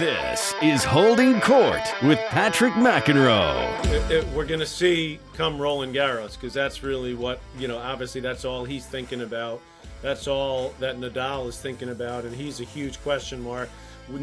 This is Holding Court with Patrick McEnroe. We're going to see come Roland Garros, because that's really what, obviously that's all he's thinking about. That's all that Nadal is thinking about, and he's a huge question mark.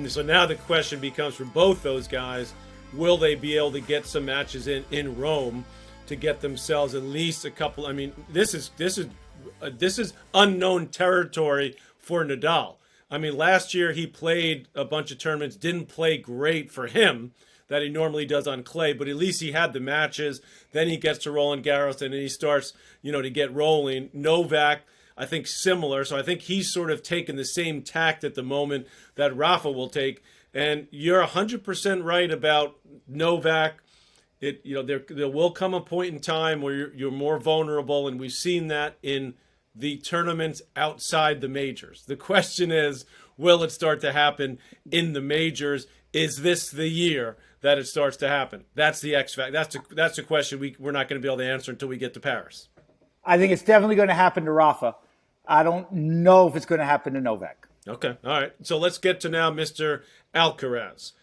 So now the question becomes for both those guys, will they be able to get some matches in Rome to get themselves at least a couple? I mean, this is unknown territory for Nadal. I mean, last year he played a bunch of tournaments, didn't play great for him that he normally does on clay, but at least he had the matches. Then he gets to Roland Garros, and then he starts, to get rolling. Novak, I think, similar. So I think he's sort of taken the same tact at the moment that Rafa will take. And you're 100% right about Novak. There will come a point in time where you're more vulnerable, and we've seen that in the tournaments outside the majors. The question is, will it start to happen in the majors? Is this the year that it starts to happen? That's the X factor. That's a question we're not going to be able to answer until we get to Paris. I think it's definitely going to happen to Rafa. I don't know if it's going to happen to Novak. Okay, all right. So let's get to now Mr. Alcaraz.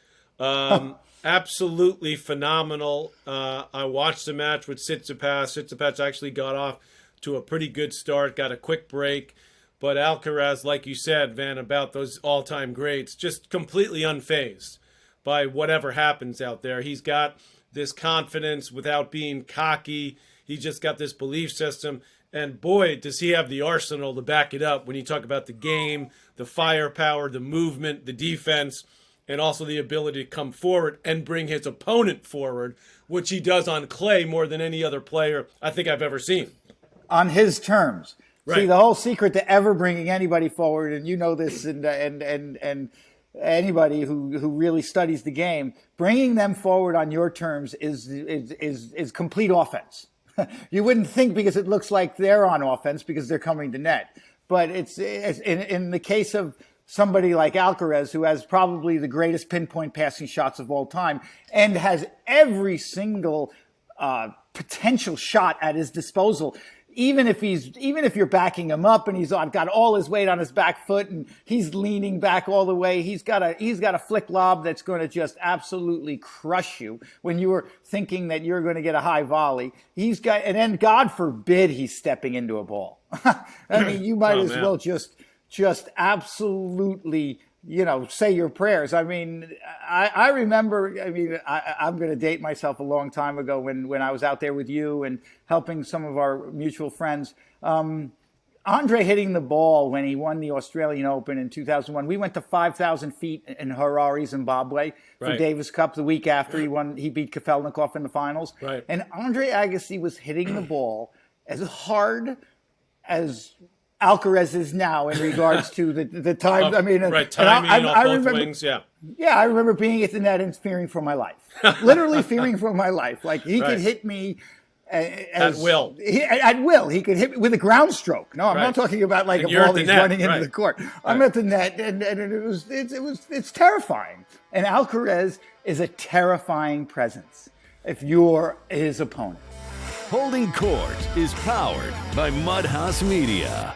Absolutely phenomenal. I watched the match with Tsitsipas. Tsitsipas actually got off to a pretty good start, got a quick break. But Alcaraz, like you said, Van, about those all-time greats, just completely unfazed by whatever happens out there. He's got this confidence without being cocky. He just got this belief system. And boy, does he have the arsenal to back it up when you talk about the game, the firepower, the movement, the defense, and also the ability to come forward and bring his opponent forward, which he does on clay more than any other player I think I've ever seen. On his terms. Right. See, the whole secret to ever bringing anybody forward, and you know this, and anybody who really studies the game, bringing them forward on your terms is complete offense. You wouldn't think, because it looks like they're on offense because they're coming to net. But it's in the case of somebody like Alcaraz, who has probably the greatest pinpoint passing shots of all time and has every single potential shot at his disposal. Even if you're backing him up and he's got all his weight on his back foot and he's leaning back all the way, he's got a flick lob that's going to just absolutely crush you when you were thinking that you're going to get a high volley. And then God forbid he's stepping into a ball. I mean, you might as well just absolutely, say your prayers. I mean, I remember, I'm going to date myself a long time ago when I was out there with you and helping some of our mutual friends. Andre hitting the ball when he won the Australian Open in 2001. We went to 5,000 feet in Harare, Zimbabwe for Right. Davis Cup the week after he beat Kafelnikov in the finals. Right. And Andre Agassi was hitting the ball as hard as Alcaraz is now in regards to the time. Right, timing off both wings, yeah. Yeah, I remember being at the net and fearing for my life. Literally fearing for my life. Like, he could hit me at will. At will. He could hit me with a ground stroke. No, I'm not talking about like and a ball he's net, running into the court. I'm at the net, and it's terrifying. And Alcaraz is a terrifying presence if you're his opponent. Holding Court is powered by Mudhouse Media.